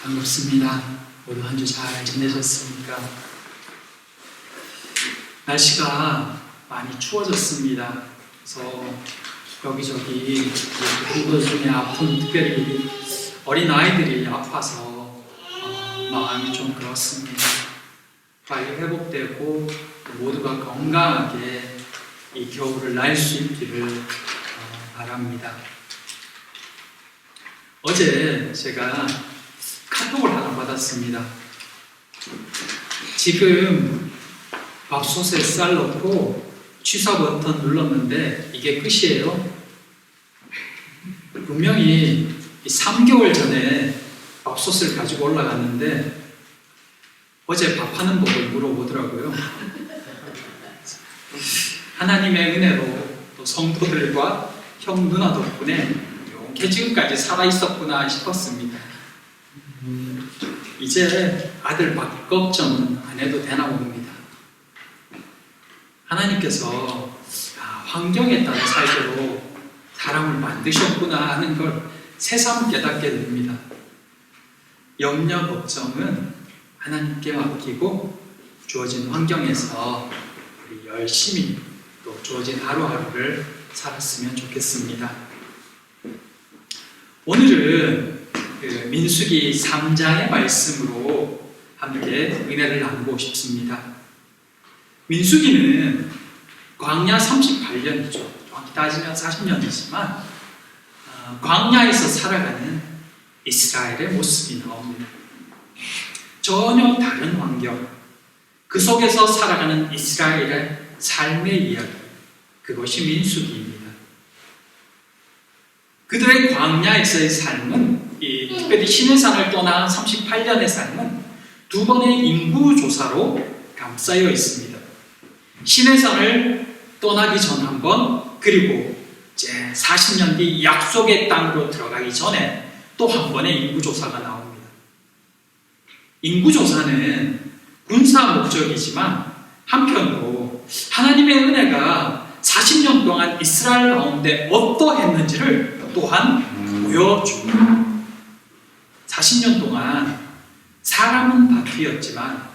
반갑습니다. 모두 한 주 잘 지내셨습니까? 날씨가 많이 추워졌습니다. 그래서 여기저기 동도중에 아픈, 특별히 어린 아이들이 아파서 마음이 좀 그렇습니다. 빨리 회복되고 모두가 건강하게 이 겨울을 날 수 있기를 바랍니다. 어제 제가 카톡을 하나 받았습니다. 지금 밥솥에 쌀 넣고 취사 버튼 눌렀는데 이게 끝이에요. 분명히 3개월 전에 밥솥을 가지고 올라갔는데 어제 밥하는 법을 물어보더라고요. 하나님의 은혜로 또 성도들과 형 누나 덕분에 이렇게 지금까지 살아있었구나 싶었습니다. 이제 아들 밥 걱정은 안 해도 되나 봅니다. 하나님께서 환경에 따라 살도록 사람을 만드셨구나 하는 걸 새삼 깨닫게 됩니다. 염려 걱정은 하나님께 맡기고 주어진 환경에서 우리 열심히 또 주어진 하루하루를 살았으면 좋겠습니다. 오늘은 민수기 3장의 말씀으로 함께 은혜를 나누고 싶습니다. 민수기는 광야 38년이죠. 정확히 따지면 40년이지만 광야에서 살아가는 이스라엘의 모습이 나옵니다. 전혀 다른 환경, 그 속에서 살아가는 이스라엘의 삶의 이야기, 그것이 민수기입니다. 그들의 광야에서의 삶은 특별히 시내산을 떠난 38년의 삶은 두 번의 인구조사로 감싸여 있습니다. 시내산을 떠나기 전 한 번, 그리고 이제 40년 뒤 약속의 땅으로 들어가기 전에 또 한 번의 인구조사가 나옵니다. 인구조사는 군사 목적이지만 한편으로 하나님의 은혜가 40년 동안 이스라엘 가운데 어떠했는지를 또한 보여줍니다. 40년 동안 사람은 바뀌었지만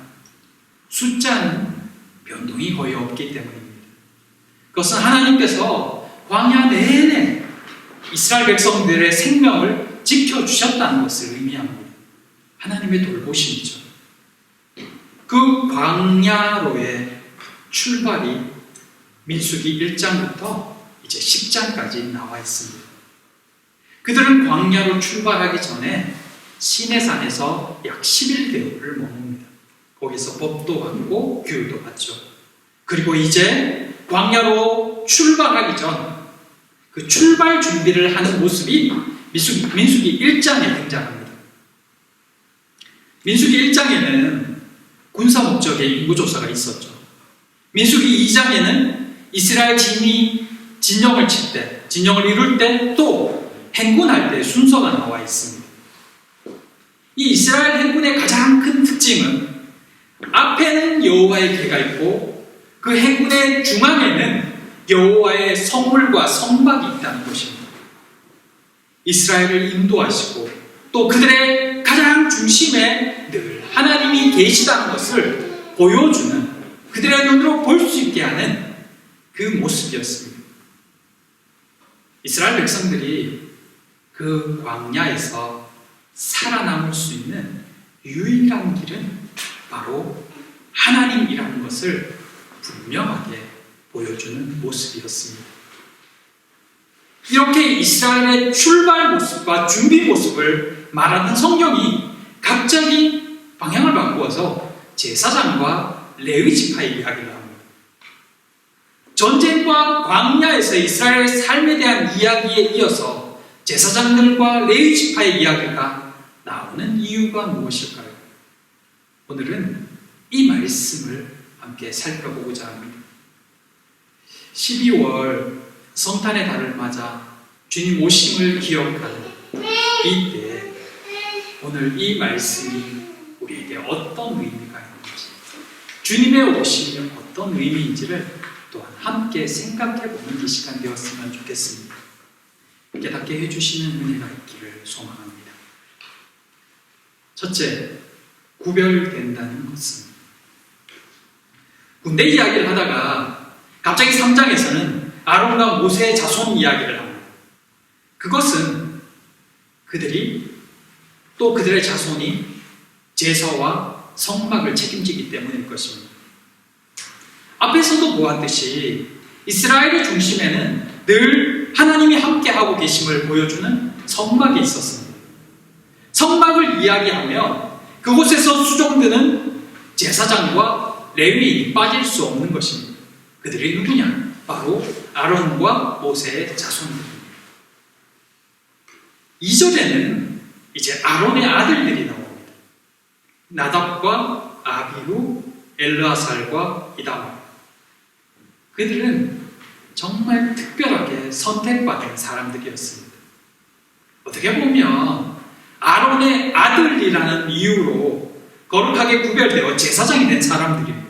숫자는 변동이 거의 없기 때문입니다. 그것은 하나님께서 광야 내내 이스라엘 백성들의 생명을 지켜주셨다는 것을 의미합니다. 하나님의 돌보심이죠. 그 광야로의 출발이 민수기 1장부터 이제 10장까지 나와 있습니다. 그들은 광야로 출발하기 전에 시내산에서 약 11개월을 머뭅니다. 거기서 법도 받고 교육도 받죠. 그리고 이제 광야로 출발하기 전 그 출발 준비를 하는 모습이 민수기 1장에 등장합니다. 민수기 1장에는 군사 목적의 인구조사가 있었죠. 민수기 2장에는 이스라엘 진이 진영을 칠 때, 진영을 이룰 때 또 행군할 때 순서가 나와 있습니다. 이 이스라엘 행군의 가장 큰 특징은 앞에는 여호와의 궤가 있고 그 행군의 중앙에는 여호와의 성물과 성막이 있다는 것입니다. 이스라엘을 인도하시고 또 그들의 가장 중심에 늘 하나님이 계시다는 것을 보여주는, 그들의 눈으로 볼 수 있게 하는 그 모습이었습니다. 이스라엘 백성들이 그 광야에서 살아남을 수 있는 유일한 길은 바로 하나님이라는 것을 분명하게 보여주는 모습이었습니다. 이렇게 이스라엘의 출발 모습과 준비 모습을 말하는 성경이 갑자기 방향을 바꾸어서 제사장과 레위 지파의 이야기를 합니다. 전쟁과 광야에서 이스라엘의 삶에 대한 이야기에 이어서 제사장들과 레위 지파의 이야기가 나오는 이유가 무엇일까요? 오늘은 이 말씀을 함께 살펴보고자 합니다. 12월 성탄의 달을 맞아 주님 오심을 기억하는 이때 오늘 이 말씀이 우리에게 어떤 의미가 있는지, 주님의 오심이 어떤 의미인지를 또한 함께 생각해보는 이 시간 되었으면 좋겠습니다. 깨닫게 해주시는 은혜가 있기를 소망합니다. 첫째, 구별된다는 것은. 군대 이야기를 하다가 갑자기 3장에서는 아론과 모세의 자손 이야기를 합니다. 그것은 그들이 또 그들의 자손이 제사와 성막을 책임지기 때문일 것입니다. 앞에서도 보았듯이 이스라엘의 중심에는 늘 하나님이 함께하고 계심을 보여주는 성막이 있었습니다. 성막을 이야기하며 그곳에서 수종드는 제사장과 레위인이 빠질 수 없는 것입니다. 그들이 누구냐? 바로 아론과 모세의 자손입니다. 2절에는 이제 아론의 아들들이 나옵니다. 나답과 아비후, 엘르아살과 이다마. 그들은 정말 특별하게 선택받은 사람들이었습니다. 어떻게 보면 아론의 아들이라는 이유로 거룩하게 구별되어 제사장이 된 사람들입니다.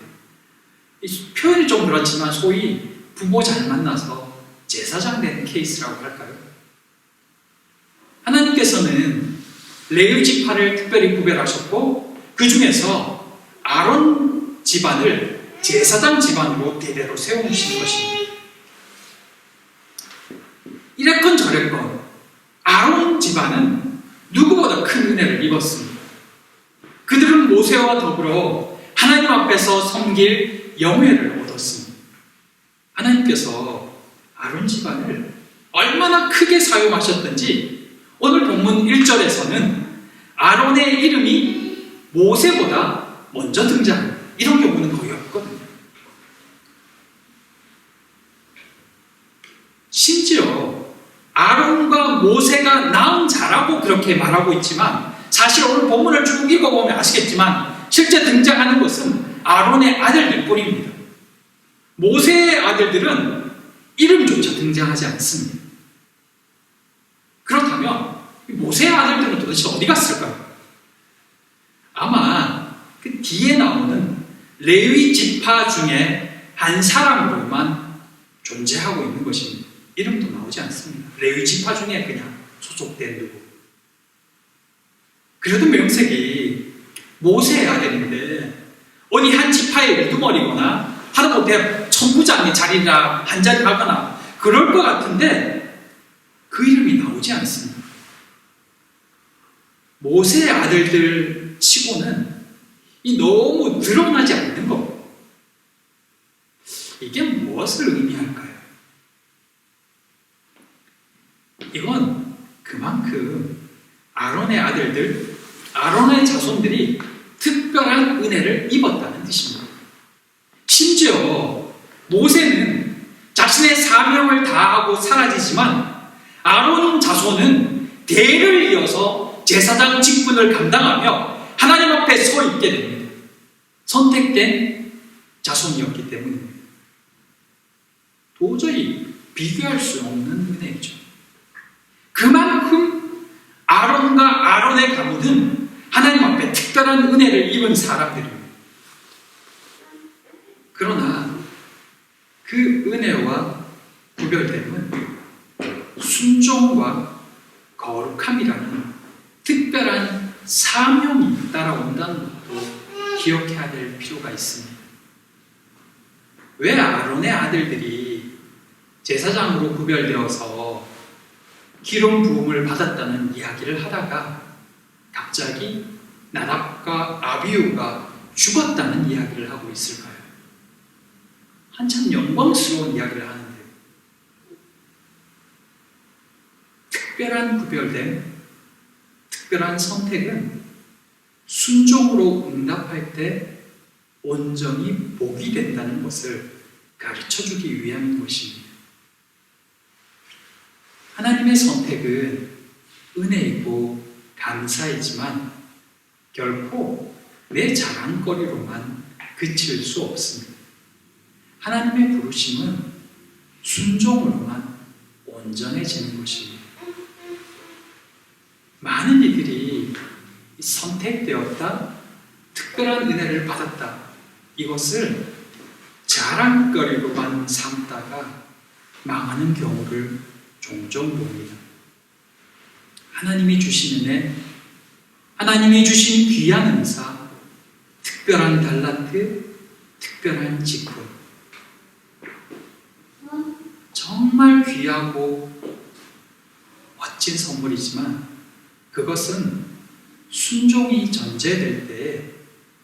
이 표현이 좀 그렇지만 소위 부모 잘 만나서 제사장 된 케이스라고 할까요? 하나님께서는 레위 지파를 특별히 구별하셨고 그 중에서 아론 집안을 제사장 집안으로 대대로 세우신 것입니다. 이랬건 저랬건 아론 집안은 누구보다 큰 은혜를 입었습니다. 그들은 모세와 더불어 하나님 앞에서 섬길 영예를 얻었습니다. 하나님께서 아론 집안을 얼마나 크게 사용하셨던지 오늘 본문 1절에서는 아론의 이름이 모세보다 먼저 등장합니다. 이런 경우는 거의 없거든요. 심지어 아론과 모세가 낳은 자라고 그렇게 말하고 있지만 사실 오늘 본문을 쭉 읽어보면 아시겠지만 실제 등장하는 것은 아론의 아들들 뿐입니다. 모세의 아들들은 이름조차 등장하지 않습니다. 그렇다면 모세의 아들들은 도대체 어디 갔을까요? 아마 그 뒤에 나오는 레위 지파 중에 한 사람으로만 존재하고 있는 것입니다. 이름도 나오지 않습니다. 레위 지파 중에 그냥 소속된 누구. 그래도 명색이 모세의 아들인데 어디 한 지파의 우두머리거나 하다못해 천부장의 자리나 한 자리 하거나 그럴 것 같은데 그 이름이 나오지 않습니다. 모세의 아들들 치고는 이 너무 드러나지 않는 것. 이게 무엇을 의미할까요? 이건 그만큼 아론의 아들들, 아론의 자손들이 특별한 은혜를 입었다는 뜻입니다. 심지어 모세는 자신의 사명을 다하고 사라지지만 아론 자손은 대를 이어서 제사장 직분을 감당하며 하나님 앞에 서 있게 됩니다. 선택된 자손이었기 때문입니다. 도저히 비교할 수 없는 은혜이죠. 그만큼 아론과 아론의 가문은 하나님 앞에 특별한 은혜를 입은 사람들입니다. 그러나 그 은혜와 구별됨은 순종과 거룩함이라는 특별한 사명이 따라온다는 것도 기억해야 될 필요가 있습니다. 왜 아론의 아들들이 제사장으로 구별되어서 기름 부음을 받았다는 이야기를 하다가 갑자기 나답과 아비후가 죽었다는 이야기를 하고 있을까요? 한참 영광스러운 이야기를 하는데 특별한 구별됨, 특별한 선택은 순종으로 응답할 때 온전히 복이 된다는 것을 가르쳐주기 위함인 것입니다. 하나님의 선택은 은혜이고 감사이지만 결코 내 자랑거리로만 그칠 수 없습니다. 하나님의 부르심은 순종으로만 온전해지는 것입니다. 많은 이들이 선택되었다, 특별한 은혜를 받았다, 이것을 자랑거리로만 삼다가 망하는 경우를 종종 봅니다. 하나님이 주신 은혜, 하나님이 주신 귀한 은사, 특별한 달란트, 특별한 직분, 정말 귀하고 멋진 선물이지만 그것은 순종이 전제될 때에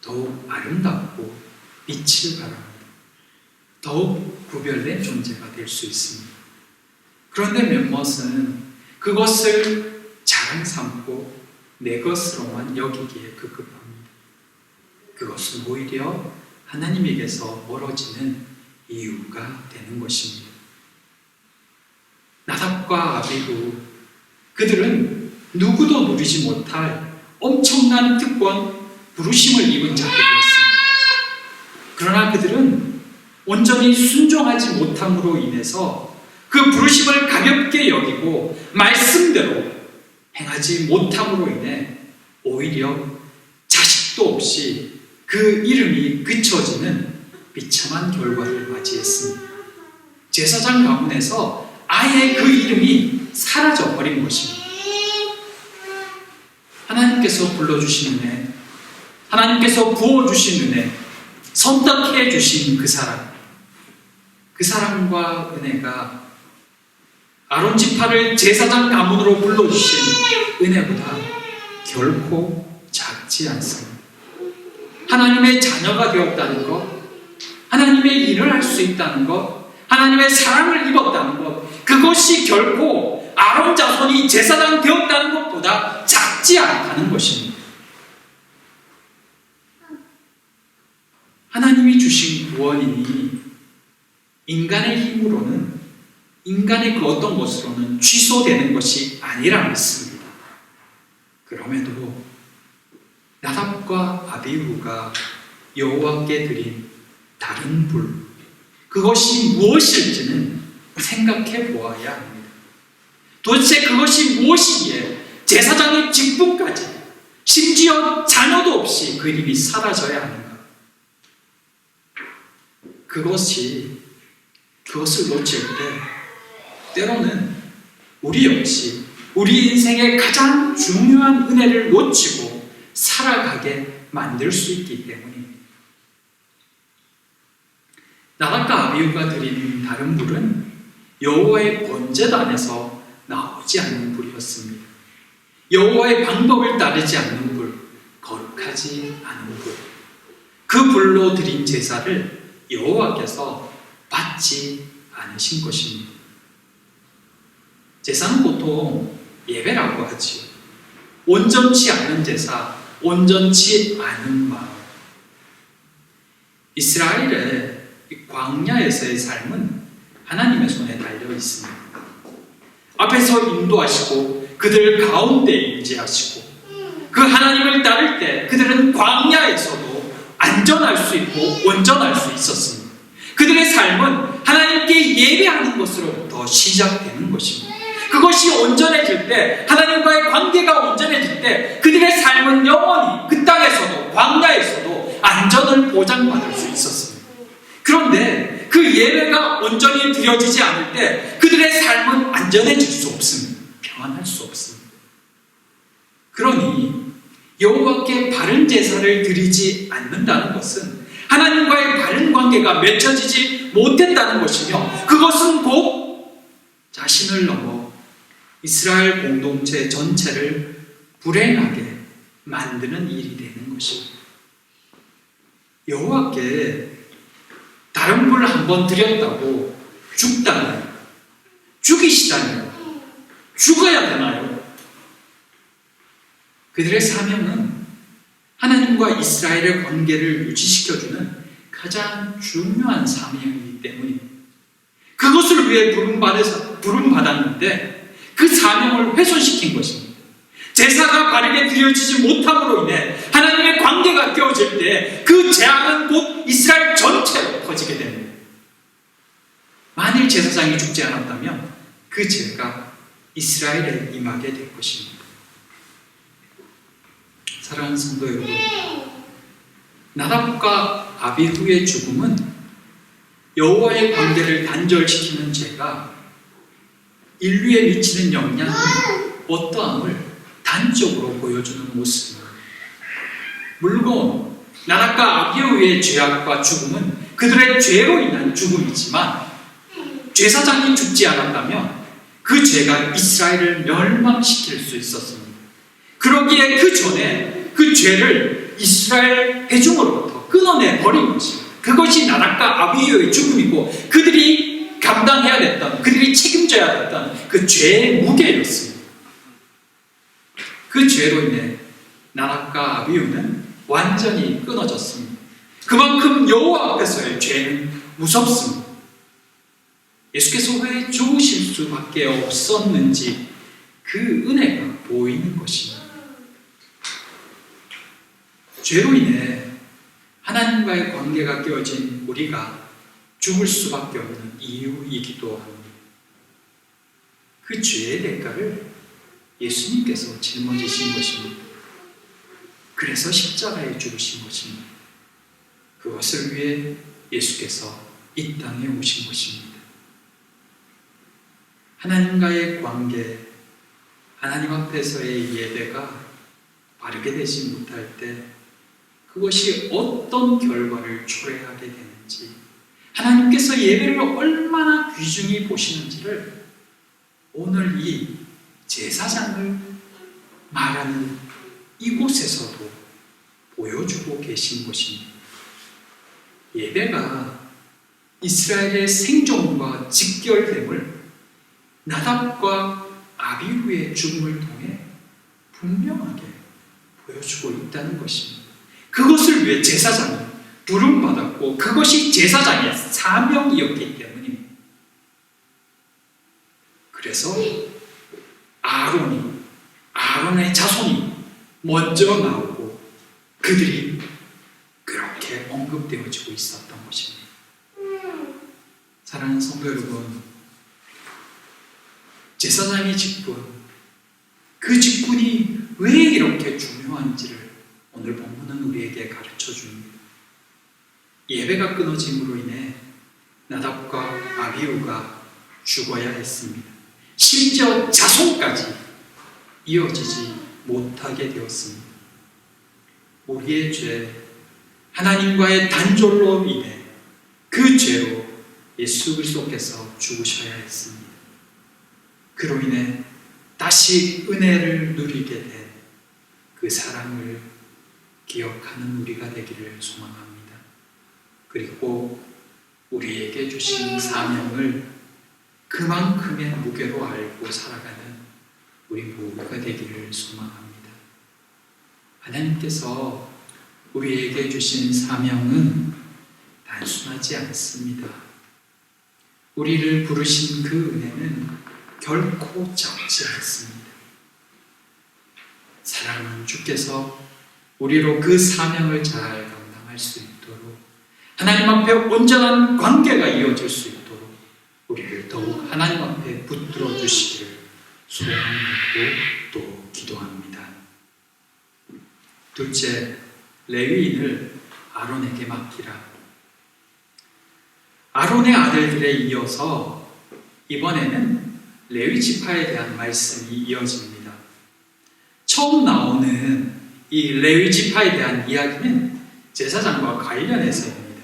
더욱 아름답고 빛을 발합니다. 더욱 구별된 존재가 될 수 있습니다. 그런데 몇몇은 그것을 자랑 삼고 내 것으로만 여기기에 급급합니다. 그것은 오히려 하나님에게서 멀어지는 이유가 되는 것입니다. 나답과 아비후, 그들은 누구도 누리지 못할 엄청난 특권, 부르심을 입은 자들이었습니다. 그러나 그들은 온전히 순종하지 못함으로 인해서 그 부르심을 가볍게 여기고 말씀대로 행하지 못함으로 인해 오히려 자식도 없이 그 이름이 그쳐지는 비참한 결과를 맞이했습니다. 제사장 가문에서 아예 그 이름이 사라져버린 것입니다. 하나님께서 불러주신 은혜, 하나님께서 부어주신 은혜, 선택해 주신 그 사랑, 그 사랑과 은혜가 아론 지파를 제사장 가문으로 불러주신 은혜보다 결코 작지 않습니다. 하나님의 자녀가 되었다는 것, 하나님의 일을 할 수 있다는 것, 하나님의 사랑을 입었다는 것, 그것이 결코 아론 자손이 제사장 되었다는 것보다 작지 않다는 것입니다. 하나님이 주신 구원이니 인간의 힘으로는, 인간의 그 어떤 것으로는 취소되는 것이 아니라 믿습니다. 그럼에도 나답과 아비후가 여호와께 드린 다른 불, 그것이 무엇일지는 생각해 보아야 합니다. 도대체 그것이 무엇이기에 제사장의 직분까지, 심지어 자녀도 없이 그 이름이 사라져야 하는가? 그것을 놓칠 때 때로는 우리 역시 우리 인생의 가장 중요한 은혜를 놓치고 살아가게 만들 수 있기 때문입니다. 나답과 아비후가 드린 다른 불은 여호와의 번제단에서 나오지 않는 불이었습니다. 여호와의 방법을 따르지 않는 불, 거룩하지 않은 불, 그 불로 드린 제사를 여호와께서 받지 않으신 것입니다. 제사는 보통 예배라고 하지요. 온전치 않은 제사, 온전치 않은 마음. 이스라엘의 광야에서의 삶은 하나님의 손에 달려 있습니다. 앞에서 인도하시고 그들 가운데 임재하시고 그 하나님을 따를 때 그들은 광야에서도 안전할 수 있고 온전할 수 있었습니다. 그들의 삶은 하나님께 예배하는 것으로부터 시작되는 것입니다. 그것이 온전해질 때, 하나님과의 관계가 온전해질 때 그들의 삶은 영원히 그 땅에서도 광야에서도 안전을 보장받을 수 있었습니다. 그런데 그 예배가 온전히 드려지지 않을 때 그들의 삶은 안전해질 수 없습니다. 평안할 수 없습니다. 그러니 여호와께 바른 제사를 드리지 않는다는 것은 하나님과의 바른 관계가 맺혀지지 못했다는 것이며, 그것은 곧 자신을 넘어 이스라엘 공동체 전체를 불행하게 만드는 일이 되는 것입니다. 여호와께 다른 불을 한번 드렸다고 죽다니, 죽이시다니, 죽어야 되나요? 그들의 사명은 하나님과 이스라엘의 관계를 유지시켜주는 가장 중요한 사명이기 때문입니다. 그것을 위해 부름받았는데 그 사명을 훼손시킨 것입니다. 제사가 바르게 드려지지 못함으로 인해 하나님의 관계가 깨어질 때 그 재앙은 곧 이스라엘 전체로 퍼지게 됩니다. 만일 제사장이 죽지 않았다면 그 죄가 이스라엘에 임하게 될 것입니다. 사랑하는 성도 여러분, 나답과 아비후의 죽음은 여호와의 관계를 단절시키는 죄가 인류에 미치는 영향이 어떠함을 단적으로 보여주는 모습입니다. 물론 나답과 아비후의 죄악과 죽음은 그들의 죄로 인한 죽음이지만 제사장이 죽지 않았다면 그 죄가 이스라엘을 멸망시킬 수 있었습니다. 그러기에 그 전에 그 죄를 이스라엘 회중으로부터 끊어내 버린 것입니다. 그것이 나답과 아비후의 죽음이고 그들이 감당해야 됐던, 그들이 책임져야 됐던 그 죄의 무게였습니다. 그 죄로 인해 나답과 아비후는 완전히 끊어졌습니다. 그만큼 여호와 앞에서의 죄는 무섭습니다. 예수께서 왜 죽으실 수밖에 없었는지 그 은혜가 보이는 것입니다. 죄로 인해 하나님과의 관계가 깨어진 우리가 죽을 수밖에 없는 이유이기도 합니다. 그 죄의 대가를 예수님께서 짊어지신 것입니다. 그래서 십자가에 죽으신 것입니다. 그것을 위해 예수께서 이 땅에 오신 것입니다. 하나님과의 관계, 하나님 앞에서의 예배가 바르게 되지 못할 때 그것이 어떤 결과를 초래하게 되는지, 하나님께서 예배를 얼마나 귀중히 보시는지를 오늘 이 제사장을 말하는 이곳에서도 보여주고 계신 것입니다. 예배가 이스라엘의 생존과 직결됨을 나답과 아비후의 죽음을 통해 분명하게 보여주고 있다는 것입니다. 그것을 위해 제사장이 부름받았고 그것이 제사장의 사명이었기 때문입니다. 그래서 아론의 자손이 먼저 나오고 그들이 그렇게 언급되어지고 있었던 것입니다. 사랑하는 성도 여러분, 제사장의 직분, 그 직분이 왜 이렇게 중요한지를 오늘 본문은 우리에게 가르쳐 줍니다. 예배가 끊어짐으로 인해 나답과 아비후가 죽어야 했습니다. 심지어 자손까지 이어지지 못하게 되었습니다. 우리의 죄, 하나님과의 단절로 인해 그 죄로 예수 그리스도께서 죽으셔야 했습니다. 그로 인해 다시 은혜를 누리게 된 그 사랑을 기억하는 우리가 되기를 소망합니다. 그리고 우리에게 주신 사명을 그만큼의 무게로 알고 살아가는 우리 모두가 되기를 소망합니다. 하나님께서 우리에게 주신 사명은 단순하지 않습니다. 우리를 부르신 그 은혜는 결코 작지 않습니다. 사랑하는 주께서 우리로 그 사명을 잘 감당할 수 있도록, 하나님 앞에 온전한 관계가 이어질 수 있도록 우리를 더욱 하나님 앞에 붙들어 주시기를 소원하고 또 기도합니다. 둘째, 레위인을 아론에게 맡기라. 아론의 아들들에 이어서 이번에는 레위 지파에 대한 말씀이 이어집니다. 처음 나오는 이 레위 지파에 대한 이야기는 제사장과 관련해서입니다.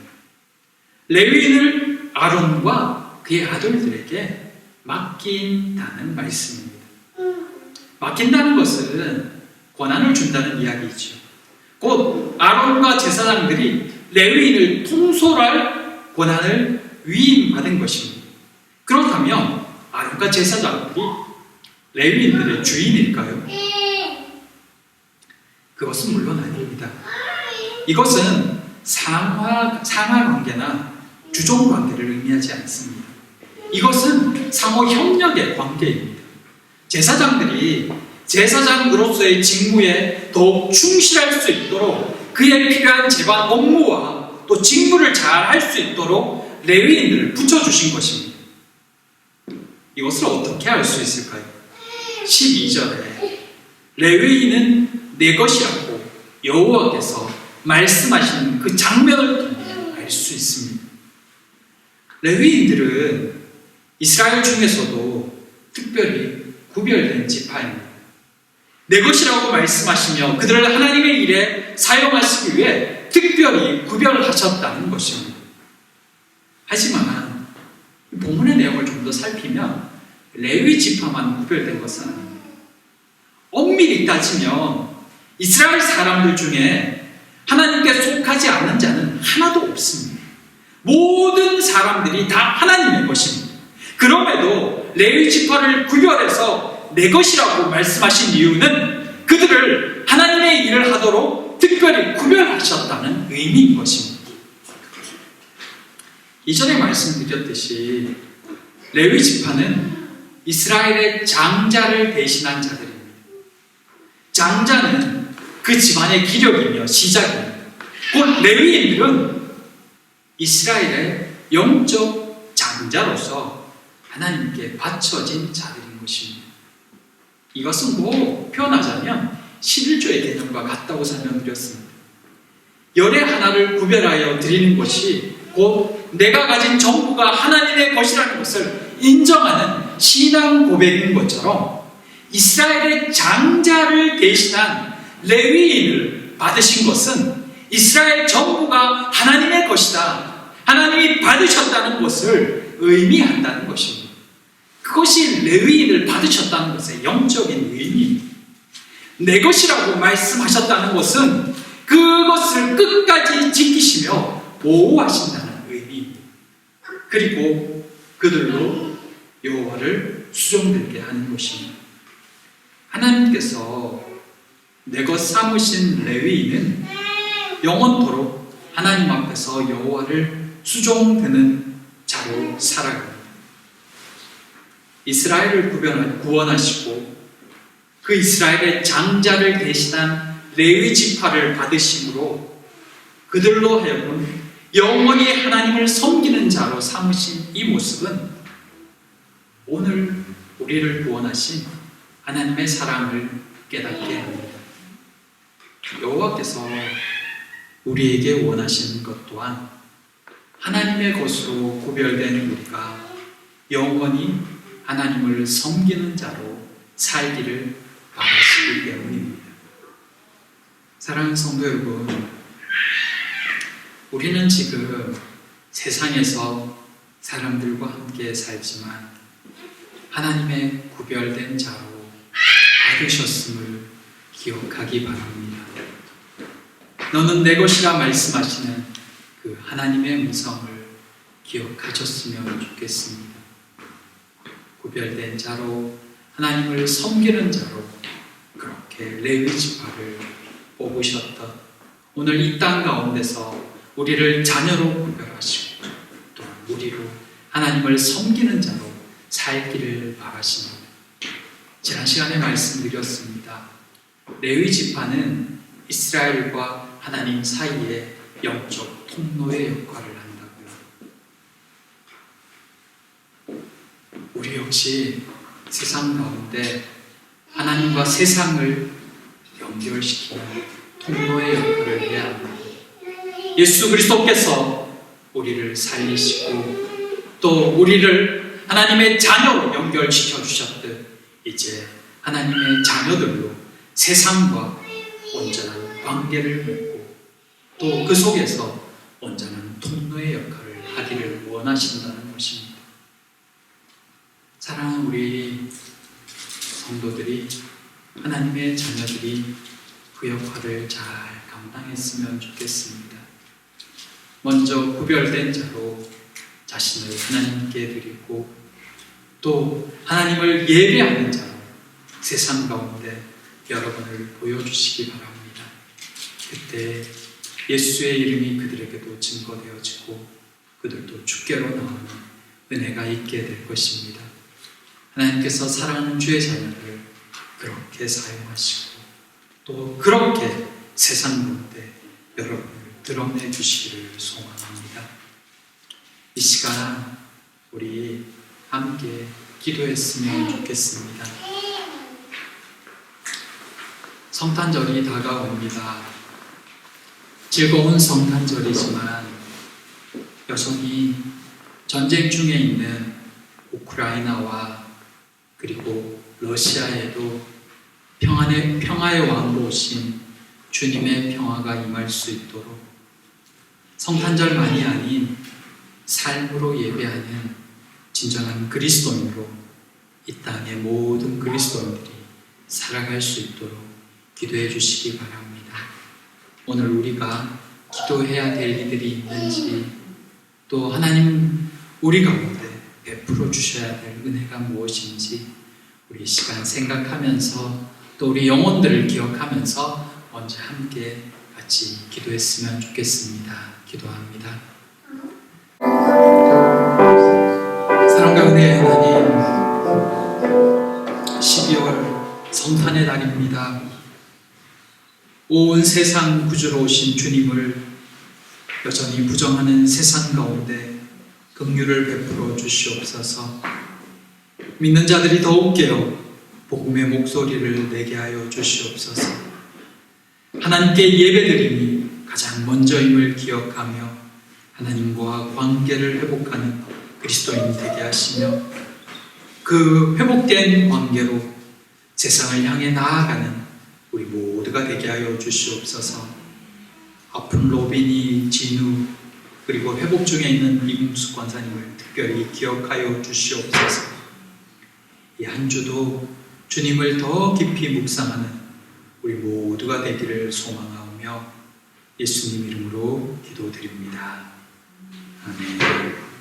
레위인을 아론과 그의 아들들에게 맡긴다는 말씀입니다. 맡긴다는 것은 권한을 준다는 이야기죠. 곧 아론과 제사장들이 레위인을 통솔할 권한을 위임받은 것입니다. 그렇다면 아론과 제사장들이 레위인들의 주인일까요? 그것은 물론 아닙니다. 이것은 상하 관계나 주종 관계를 의미하지 않습니다. 이것은 상호 협력의 관계입니다. 제사장들이 제사장으로서의 직무에 더욱 충실할 수 있도록 그에 필요한 제반 업무와 또 직무를 잘 할 수 있도록 레위인들을 붙여주신 것입니다. 이것을 어떻게 알 수 있을까요? 12절에 레위인은 내 것이라고 여호와께서 말씀하시는 그 장면을 통해 알 수 있습니다. 레위인들은 이스라엘 중에서도 특별히 구별된 지파입니다. 내 것이라고 말씀하시며 그들을 하나님의 일에 사용하시기 위해 특별히 구별하셨다는 것입니다. 하지만 본문의 내용을 좀 더 살피면 레위 지파만 구별된 것은 아닙니다. 엄밀히 따지면 이스라엘 사람들 중에 하나님께 속하지 않는 자는 하나도 없습니다. 모든 사람들이 다 하나님의 것입니다. 그럼에도 레위 지파를 구별해서 내 것이라고 말씀하신 이유는 그들을 하나님의 일을 하도록 특별히 구별하셨다는 의미인 것입니다. 이전에 말씀드렸듯이 레위 지파는 이스라엘의 장자를 대신한 자들입니다. 장자는 그 집안의 기력이며 시작입니다. 곧 레위인들은 이스라엘의 영적 장자로서 하나님께 바쳐진 자들인 것입니다. 이것은 표현하자면 11조의 개념과 같다고 설명드렸습니다. 열의 하나를 구별하여 드리는 것이 곧 내가 가진 전부가 하나님의 것이라는 것을 인정하는 신앙 고백인 것처럼 이스라엘의 장자를 대신한 레위인을 받으신 것은 이스라엘 전부가 하나님의 것이다, 하나님이 받으셨다는 것을 의미한다는 것입니다. 그것이 레위인을 받으셨다는 것의 영적인 의미입니다. 내 것이라고 말씀하셨다는 것은 그것을 끝까지 지키시며 보호하신다는 의미입니다. 그리고 그들로 여호와를 수종들게 하는 것입니다. 하나님께서 내 것 삼으신 레위인은 영원토록 하나님 앞에서 여호와를 수종드는 자로 살아갑니다. 이스라엘을 구원하시고 그 이스라엘의 장자를 대신한 레위 지파를 받으심으로 그들로 하여금 영원히 하나님을 섬기는 자로 삼으신 이 모습은 오늘 우리를 구원하신 하나님의 사랑을 깨닫게 합니다. 여호와께서 우리에게 원하시는 것 또한 하나님의 것으로 구별된 우리가 영원히 하나님을 섬기는 자로 살기를 바라시기 때문입니다. 사랑하는 성도 여러분, 우리는 지금 세상에서 사람들과 함께 살지만 하나님의 구별된 자로 받으셨음을 기억하기 바랍니다. 너는 내 것이라 말씀하시는 그 하나님의 음성을 기억하셨으면 좋겠습니다. 구별된 자로 하나님을 섬기는 자로 그렇게 레위 지파를 뽑으셨던 오늘 이 땅 가운데서 우리를 자녀로 구별하시고 또 우리로 하나님을 섬기는 자로 살기를 바라십니다. 지난 시간에 말씀드렸습니다. 레위 지파는 이스라엘과 하나님 사이에 영적 통로의 역할을 한다고요. 우리 역시 세상 가운데 하나님과 세상을 연결시키는 통로의 역할을 해야 합니다. 예수 그리스도께서 우리를 살리시고 또 우리를 하나님의 자녀로 연결시켜 주셨듯 이제 하나님의 자녀들로 세상과 온전한 관계를 맺고 또 그 속에서 온전한 통로의 역할을 하기를 원하신다는 것입니다. 사랑하는 우리 성도들이, 하나님의 자녀들이 그 역할을 잘 감당했으면 좋겠습니다. 먼저 구별된 자로 자신을 하나님께 드리고 또 하나님을 예배하는 자로 세상 가운데 여러분을 보여주시기 바랍니다. 그때 예수의 이름이 그들에게도 증거되어지고 그들도 주께로 나오는 은혜가 있게 될 것입니다. 하나님께서 사랑하는 주의 자녀를 그렇게 사용하시고 또 그렇게 세상 가운데 여러분을 드러내 주시기를 소망합니다. 이 시간 우리 함께 기도했으면 좋겠습니다. 성탄절이 다가옵니다. 즐거운 성탄절이지만 여전히 전쟁 중에 있는 우크라이나와 그리고 러시아에도 평화의 왕으로 오신 주님의 평화가 임할 수 있도록 성탄절만이 아닌 삶으로 예배하는 진정한 그리스도인으로 이 땅의 모든 그리스도인들이 살아갈 수 있도록 기도해 주시기 바랍니다. 오늘 우리가 기도해야 될 일들이 있는지, 또 하나님 우리 가운데 베풀어 주셔야 될 은혜가 무엇인지 우리 이 시간 생각하면서 또 우리 영혼들을 기억하면서 먼저 함께 같이 기도했으면 좋겠습니다. 기도합니다. 사랑과 은혜의 하나님, 12월 성탄의 날입니다. 온 세상 구주로 오신 주님을 여전히 부정하는 세상 가운데 긍휼을 베풀어 주시옵소서. 믿는 자들이 더욱 깨어 복음의 목소리를 내게 하여 주시옵소서. 하나님께 예배드림이 가장 먼저임을 기억하며 하나님과 관계를 회복하는 그리스도인 되게 하시며 그 회복된 관계로 세상을 향해 나아가는 우리 모두가 되게 하여 주시옵소서. 아픈 로빈이, 진우, 그리고 회복 중에 있는 이금숙 권사님을 특별히 기억하여 주시옵소서. 이 한 주도 주님을 더 깊이 묵상하는 우리 모두가 되기를 소망하며 예수님 이름으로 기도드립니다. 아멘.